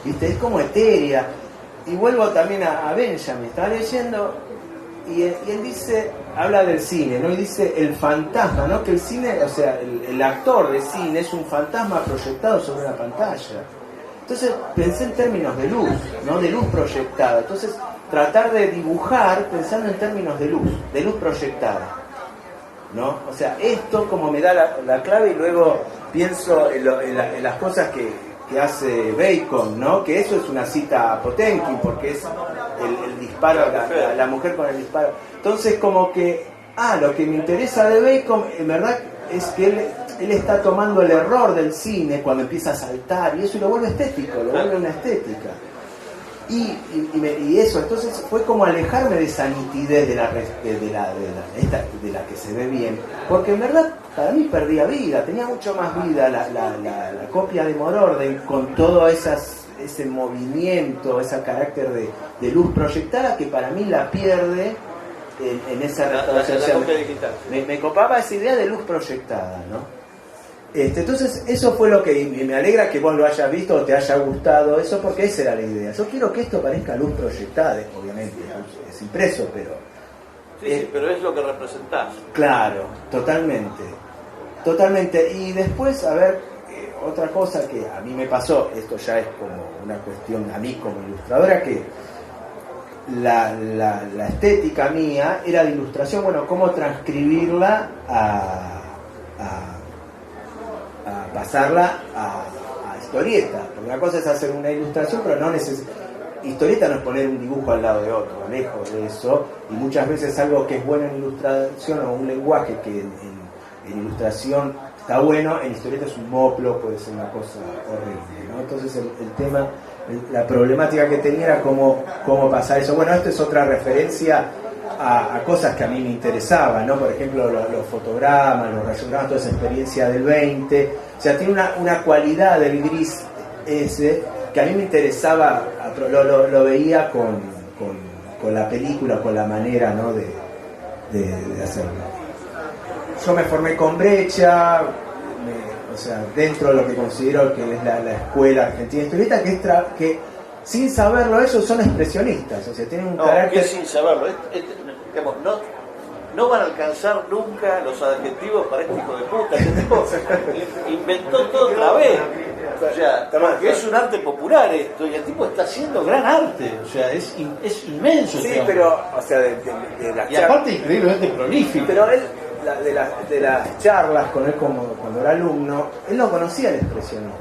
¿Viste? Es como etérea. Y vuelvo también a Benjamin, estaba leyendo, y él dice, habla del cine, ¿no? Y dice el fantasma, ¿no? Que el cine, o sea, el actor de cine es un fantasma proyectado sobre una pantalla. Entonces pensé en términos de luz, ¿no? De luz proyectada. Entonces tratar de dibujar pensando en términos de luz proyectada, ¿no? O sea, esto como me da la clave, y luego pienso en las cosas que hace Bacon, ¿no? Que eso es una cita a Potemkin, porque es el disparo, la mujer con el disparo. Entonces como que, lo que me interesa de Bacon, en verdad, es que él está tomando el error del cine cuando empieza a saltar, y eso lo vuelve estético, lo vuelve una estética. Y eso, entonces fue como alejarme de esa nitidez de la que se ve bien, porque en verdad para mí perdía vida, tenía mucho más vida la copia de Mororden, con todo ese movimiento, ese carácter de luz proyectada, que para mí la pierde en esa restauración. Me copaba esa idea de luz proyectada, ¿no? Entonces eso fue lo que me alegra que vos lo hayas visto o te haya gustado eso, porque esa era la idea. Yo quiero que esto parezca luz proyectada, obviamente es impreso, pero sí, pero es lo que representás. Claro, totalmente. Y después, a ver, otra cosa que a mí me pasó, esto ya es como una cuestión a mí como ilustradora, que la estética mía era de ilustración, bueno, cómo transcribirla a pasarla a historieta, porque una cosa es hacer una ilustración, pero historieta no es poner un dibujo al lado de otro, lejos de eso, y muchas veces algo que es bueno en ilustración, o un lenguaje que en ilustración está bueno, en historieta es un moplo, puede ser una cosa horrible, ¿no? Entonces el tema, la problemática que tenía era cómo pasar eso. Bueno, esto es otra referencia a cosas que a mí me interesaban, ¿no? Por ejemplo, los fotogramas, los rayogramas, toda esa experiencia del 20. O sea, tiene una cualidad del gris ese que a mí me interesaba, lo veía con la película, con la manera, ¿no? de hacerlo. Yo me formé con Brecha, o sea, dentro de lo que considero que es la escuela argentina historieta, que sin saberlo ellos son expresionistas, o sea, tienen un carácter... que sin saberlo, digamos, no van a alcanzar nunca los adjetivos para este hijo de puta. Este tipo inventó todo otra vez. O sea, que es un arte popular esto, y el tipo está haciendo gran arte, o sea, es inmenso. Sí, pero, o sea, de y aparte increíblemente prolífico. Pero él, de las charlas con él cuando era alumno, él no conocía el expresionismo.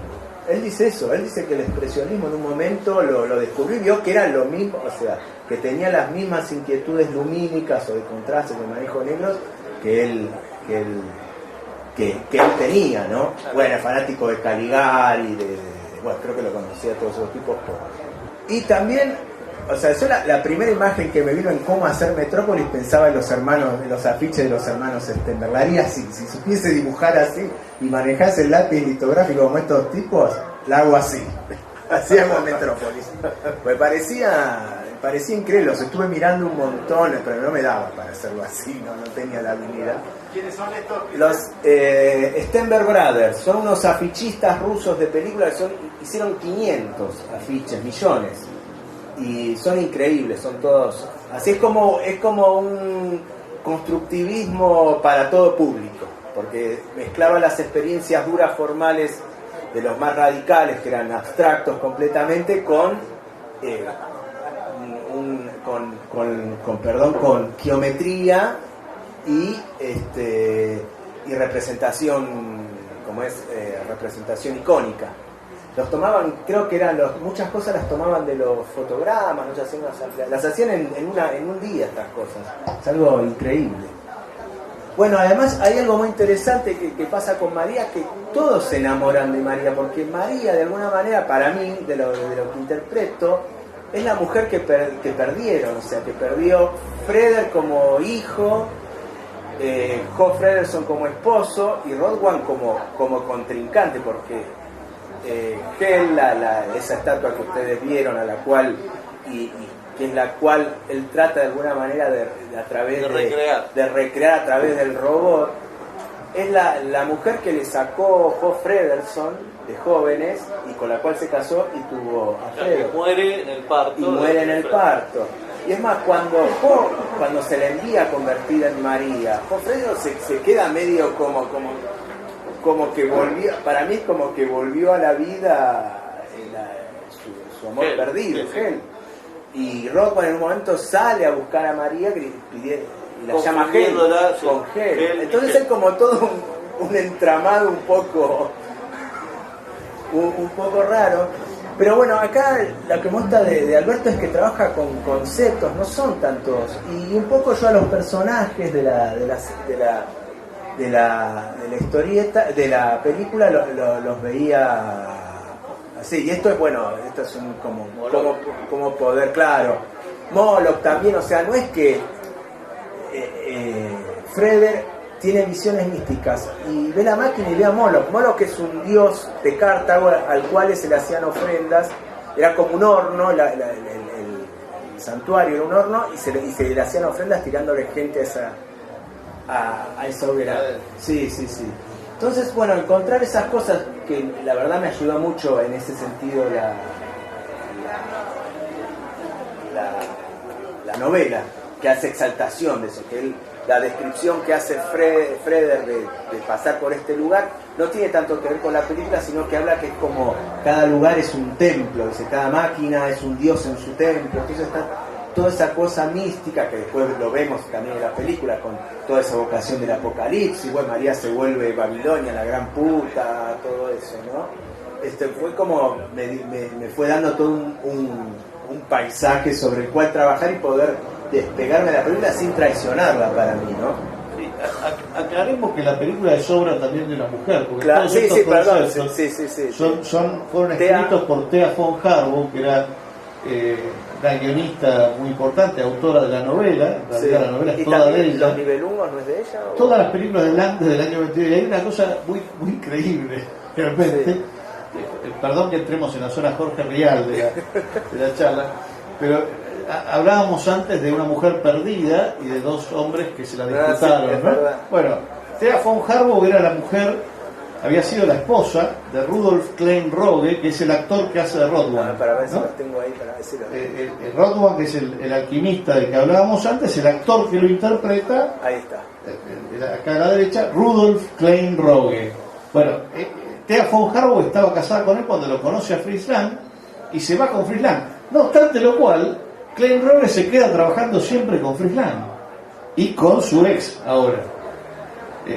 Él dice eso, él dice que el expresionismo en un momento lo descubrió y vio que era lo mismo, o sea, que tenía las mismas inquietudes lumínicas o de contrastes, de manejo de negros que él tenía, ¿no? Bueno, fanático de Caligari, bueno, creo que lo conocía a todos esos tipos. Y también, o sea, yo la primera imagen que me vino en cómo hacer Metrópolis, pensaba en los afiches de los hermanos Stenberg. La haría así, si supiese dibujar así y manejase el lápiz litográfico como estos tipos, la hago así. Así hago Metrópolis. Pues parecía increíble, los estuve mirando un montón, pero no me daba para hacerlo así, no tenía la habilidad. ¿Quiénes son estos? Los Stenberg Brothers son unos afichistas rusos de películas que hicieron 500 afiches, millones. Y son increíbles, son todos. Así es como un constructivismo para todo público, porque mezclaba las experiencias duras formales de los más radicales, que eran abstractos completamente, con geometría y representación, como es representación icónica. Los tomaban, creo que muchas cosas las tomaban de los fotogramas, las hacían en un día estas cosas. Es algo increíble. Bueno, además hay algo muy interesante que pasa con María, que todos se enamoran de María, porque María, de alguna manera, para mí, de lo que interpreto, es la mujer que perdieron, o sea, que perdió Freder como hijo, Jo Frederson como esposo y Rodwan como contrincante, porque Hel, esa estatua que ustedes vieron, a la cual que en la cual él trata de alguna manera de recrear a través del robot, es la mujer que le sacó Jo Frederson de jóvenes y con la cual se casó y tuvo a Fredo. Muere en el parto. Y es más, cuando se la envía convertida en María, Jo Fredo se queda medio como que volvió, para mí es como que volvió a la vida su amor perdido, Hel. Y Rodman en un momento sale a buscar a María y la llama Hel, con Hel. Entonces es como todo un entramado un poco raro. Pero bueno, acá lo que me gusta de Alberto es que trabaja con conceptos, no son tantos. Y un poco yo a los personajes de la historieta, de la película, los veía así. Y esto es como poder, claro. Moloch también, o sea, no es que Freder tiene visiones místicas y ve la máquina y ve a Moloch. Moloch es un dios de Cartago al cual se le hacían ofrendas, era como un horno, el santuario era un horno y se le hacían ofrendas tirándole gente a esa hoguera. Sí. Entonces, bueno, encontrar esas cosas que la verdad me ayudó mucho en ese sentido la novela, que hace exaltación de eso, que la descripción que hace Freder de pasar por este lugar no tiene tanto que ver con la película, sino que habla que es como cada lugar es un templo, dice, cada máquina es un dios en su templo. Entonces está toda esa cosa mística que después lo vemos también en la película con toda esa vocación del apocalipsis. Bueno, María se vuelve Babilonia, la gran puta, todo eso, ¿no? Fue como me fue dando todo un paisaje sobre el cual trabajar y poder despegarme de la película sin traicionarla para mí, ¿no? Sí, aclaremos que la pelíula es obra también de una mujer, porque claro, todos estos conceptos fueron escritos por Thea von Harbour, que era una guionista muy importante, autora de la novela. La novela es toda de ella. ¿Los Nibelungos no es de ella? ¿O? Todas las películas de Land desde el año 22. Y hay una cosa muy increíble, realmente. Sí. Perdón que entremos en la zona Jorge Rial de la charla, pero hablábamos antes de una mujer perdida y de dos hombres que se la disputaron, sí, ¿no? Bueno, Thea von Harbour era la mujer, había sido la esposa de Rudolf Klein Roge, que es el actor que hace de Rodwan. Para ver si lo tengo ahí para decirlo. El Rodwan, que es el alquimista del que hablábamos antes, el actor que lo interpreta, ahí está, acá a la derecha, Rudolf Klein Roge. Bueno, Thea von Harbour estaba casada con él cuando lo conoce a Fritz Lang y se va con Fritz Lang. No obstante lo cual, Klein Roge se queda trabajando siempre con Fritz Lang y con su ex ahora.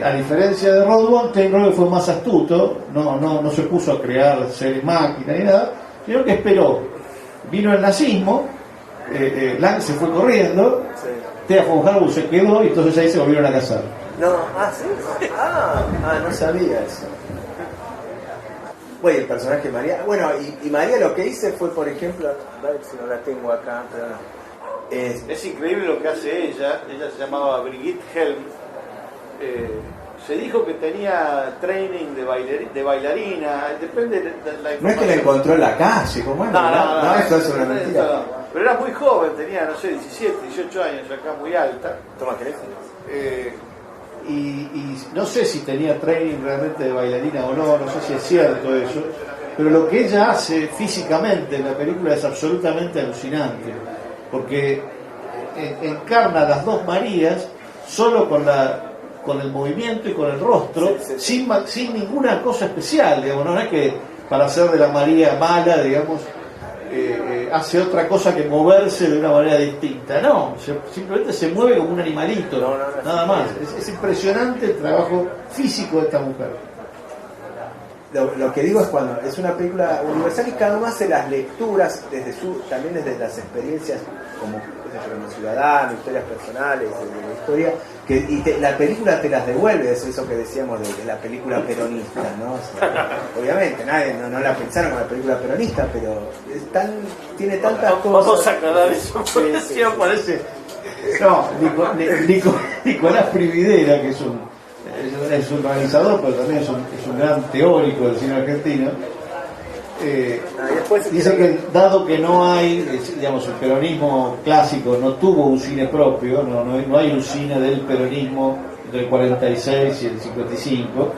A diferencia de Rodwan, Klein Roge fue más astuto, no se puso a crear seres máquinas ni nada, sino que esperó. Vino el nazismo, Lang se fue corriendo, Thea von Harbour se quedó y entonces ahí se volvieron a casar. ¿Sí? No sabía eso. Bueno, el personaje de María. Bueno, y María lo que hice fue, por ejemplo, a ver si no la tengo acá, pero no. Es increíble lo que hace ella se llamaba Brigitte Helm. Se dijo que tenía training de bailarina, depende de la información. No es que la encontró en la calle, ¿cómo es? No, esto es una mentira. Pero era muy joven, tenía, 17, 18 años, acá muy alta. Toma teléfono. y no sé si tenía training realmente de bailarina o no, no sé si es cierto eso, pero lo que ella hace físicamente en la película es absolutamente alucinante, porque encarna las dos Marías solo con el movimiento y con el rostro, sin ninguna cosa especial, digamos, no es que para hacer de la María mala, digamos, hace otra cosa que moverse de una manera distinta, no, simplemente se mueve como un animalito, nada más. Es impresionante el trabajo físico de esta mujer. Lo que digo es cuando es una película universal y cada uno hace las lecturas también desde las experiencias como ciudadano, historias personales, de la historia, la película te las devuelve, es eso que decíamos de la película peronista, ¿no? O sea, obviamente nadie no la pensaron como la película peronista, pero tiene tantas cosas. Vamos a aclarar eso, parece. No, Nicolás Prividera, que es un organizador, pero también es un gran teórico del cine argentino. Dice que dado que no hay, digamos, el peronismo clásico no tuvo un cine propio, no hay un cine del peronismo entre el 46 y el 55,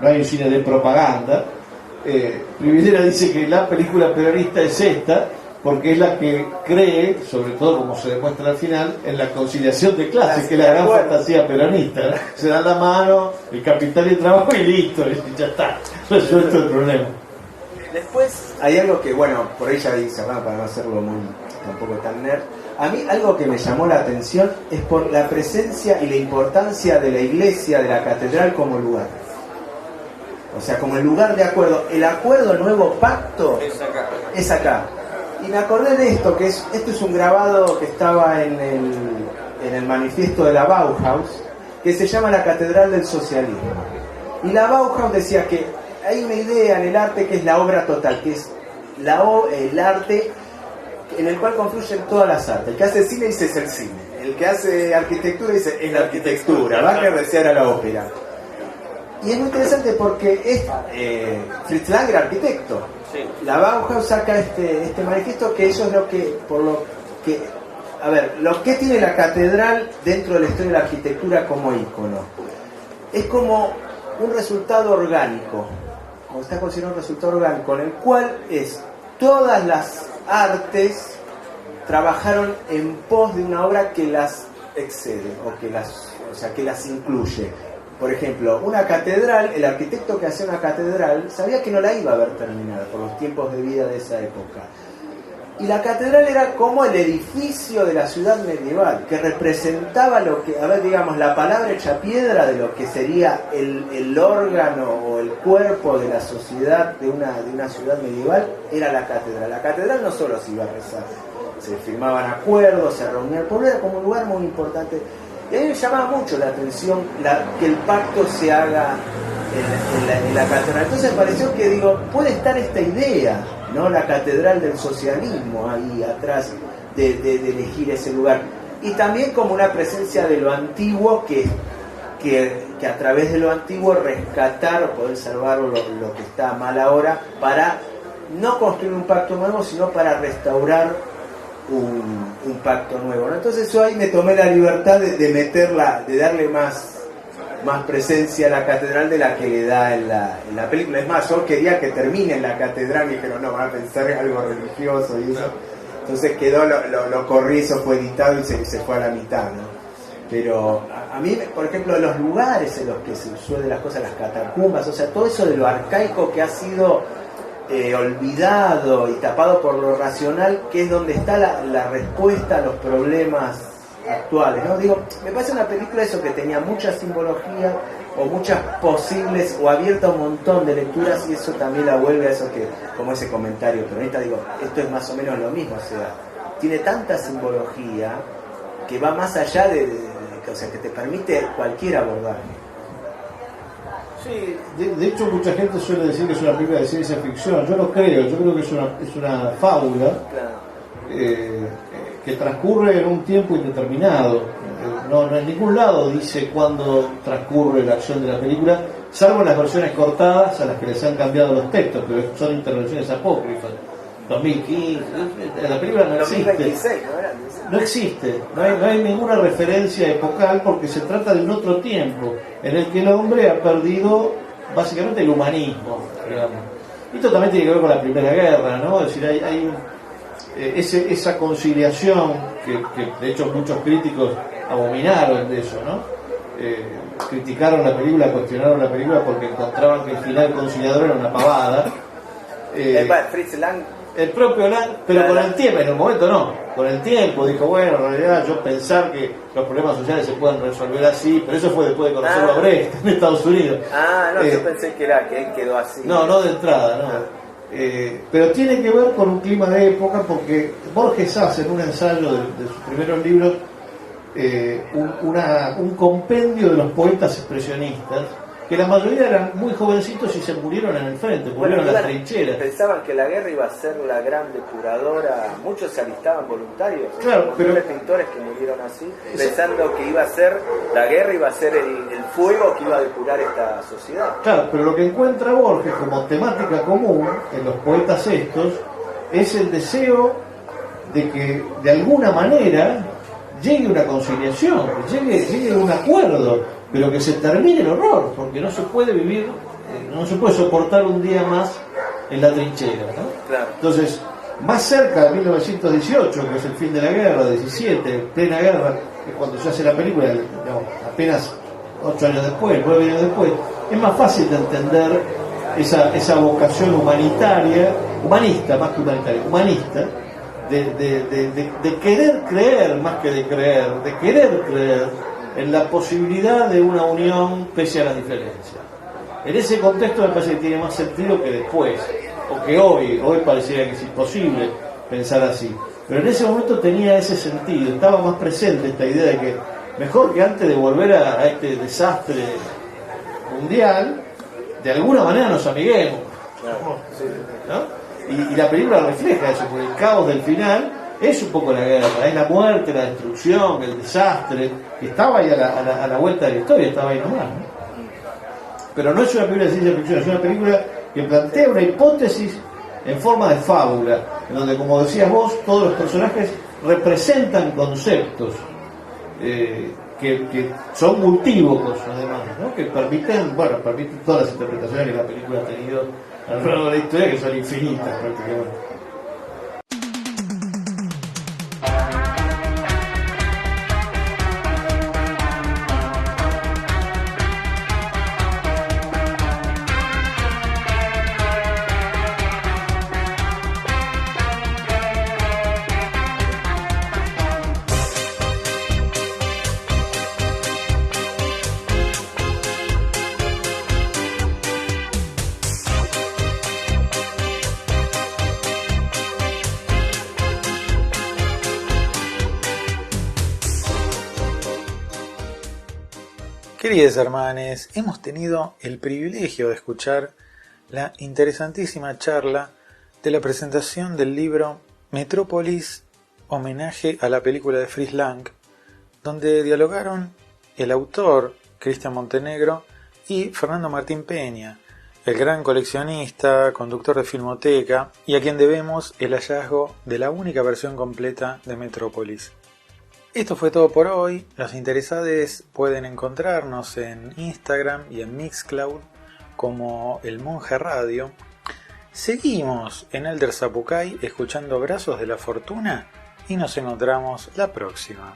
no hay un cine de propaganda. Prividera dice que la película peronista es esta, porque es la que cree, sobre todo como se demuestra al final, en la conciliación de clases, que es la gran fantasía peronista, ¿no? Se dan la mano, el capital y el trabajo y listo, y ya está, resuelto el problema. Después hay algo que, bueno, por ahí ya dice, para no hacerlo tampoco tan nerd, a mí algo que me llamó la atención es por la presencia y la importancia de la iglesia, de la catedral como lugar. O sea, como el lugar de acuerdo. El acuerdo, el nuevo pacto, es acá. Y me acordé de esto, esto es un grabado que estaba en el manifiesto de la Bauhaus, que se llama la Catedral del Socialismo. Y la Bauhaus decía que hay una idea en el arte que es la obra total, que es el arte en el cual confluyen todas las artes. El que hace cine dice es el cine, el que hace arquitectura dice es la arquitectura, Wagner decía era la ópera. Y es muy interesante porque Fritz Lang era arquitecto. Sí. La Bauhaus saca este manifiesto que eso es lo que tiene la catedral dentro de la historia de la arquitectura como ícono. Es como un resultado orgánico, como está considerado un resultado orgánico, en el cual todas las artes trabajaron en pos de una obra que las excede que las incluye. Por ejemplo, una catedral, el arquitecto que hacía una catedral sabía que no la iba a ver terminada por los tiempos de vida de esa época. Y la catedral era como el edificio de la ciudad medieval, que representaba la palabra hecha piedra de lo que sería el órgano o el cuerpo de la sociedad de una ciudad medieval, era la catedral. La catedral no solo se iba a rezar, se firmaban acuerdos, se reunía el pueblo, era como un lugar muy importante. Y a mí me llamaba mucho la atención que el pacto se haga en la catedral. Entonces me pareció que puede estar esta idea, ¿no? La catedral del socialismo ahí atrás de elegir ese lugar. Y también como una presencia de lo antiguo que a través de lo antiguo rescatar o poder salvar lo que está mal ahora para no construir un pacto nuevo, sino para restaurar un pacto nuevo, ¿no? Entonces yo ahí me tomé la libertad de meterla, de darle más presencia a la catedral de la que le da en la película. Es más, yo quería que termine en la catedral y dijeron, no, van a pensar en algo religioso y eso. Entonces quedó, lo corrí, eso fue editado y se fue a la mitad, ¿no? Pero a mí, por ejemplo, los lugares en los que se suceden las cosas, las catacumbas, o sea, todo eso de lo arcaico que ha sido olvidado y tapado por lo racional, que es donde está la respuesta a los problemas actuales, ¿no? Me parece una película eso que tenía mucha simbología o muchas posibles o abierta un montón de lecturas, y eso también la vuelve a eso que, como ese comentario peronista, esto es más o menos lo mismo, o sea, tiene tanta simbología que va más allá que te permite cualquier abordaje. Sí, de hecho mucha gente suele decir que es una película de ciencia ficción. Yo no creo, yo creo que es una fábula que transcurre en un tiempo indeterminado. No en ningún lado dice cuándo transcurre la acción de la película, salvo en las versiones cortadas a las que les han cambiado los textos, pero son intervenciones apócrifas. 2015, la película no existe. 2026, ¿no era? No existe, no hay ninguna referencia epocal porque se trata de un otro tiempo en el que el hombre ha perdido básicamente el humanismo, digamos. Y esto también tiene que ver con la Primera Guerra, ¿no? Es decir, hay esa conciliación que de hecho muchos críticos abominaron de eso, ¿no? Criticaron la película, cuestionaron la película porque encontraban que el final conciliador era una pavada. Fritz Lang. El propio Lang, pero con el tiempo, en el momento no, con el tiempo dijo, bueno, en realidad yo pensar que los problemas sociales se pueden resolver así, pero eso fue después de conocerlo a Brecht en Estados Unidos. Yo pensé que él quedó así. No de entrada, no. Pero tiene que ver con un clima de época porque Borges hace en un ensayo de sus primeros libros un compendio de los poetas expresionistas, que la mayoría eran muy jovencitos y se murieron en el frente, murieron en las trincheras. Pensaban que la guerra iba a ser la gran depuradora, muchos se alistaban voluntarios, claro, pero pintores que murieron así, pensando que iba a ser, la guerra iba a ser el fuego que iba a depurar esta sociedad. Claro, pero lo que encuentra Borges como temática común en los poetas estos es el deseo de que de alguna manera llegue una conciliación, llegue un acuerdo, pero que se termine el horror, porque no se puede vivir, no se puede soportar un día más en la trinchera, ¿no? Claro. Entonces, más cerca de 1918, que es el fin de la guerra, 17, plena guerra, que es cuando se hace la película, digamos, apenas 8 años después, 9 años después, es más fácil de entender esa vocación humanista más que humanitaria, humanista, de querer creer más que de creer, de querer creer en la posibilidad de una unión pese a las diferencias. En ese contexto me parece que tiene más sentido que después, o que hoy pareciera que es imposible pensar así. Pero en ese momento tenía ese sentido, estaba más presente esta idea de que mejor que antes de volver a este desastre mundial, de alguna manera nos amiguemos, ¿no? Y la película refleja eso, porque el caos del final es un poco la guerra, es la muerte, la destrucción, el desastre, que estaba ahí a la vuelta de la historia, estaba ahí nomás, ¿no? Pero no es una película de ciencia ficción, es una película que plantea una hipótesis en forma de fábula, en donde, como decías vos, todos los personajes representan conceptos que son multívocos, además, ¿no? Que permiten todas las interpretaciones que la película ha tenido a lo largo de la historia, que son infinitas prácticamente. Queridos hermanos, hemos tenido el privilegio de escuchar la interesantísima charla de la presentación del libro Metrópolis, homenaje a la película de Fritz Lang, donde dialogaron el autor, Cristian Montenegro, y Fernando Martín Peña, el gran coleccionista, conductor de Filmoteca, y a quien debemos el hallazgo de la única versión completa de Metrópolis. Esto fue todo por hoy. Los interesados pueden encontrarnos en Instagram y en Mixcloud como El Monje Radio. Seguimos en Elder Zapucay escuchando Brazos de la Fortuna y nos encontramos la próxima.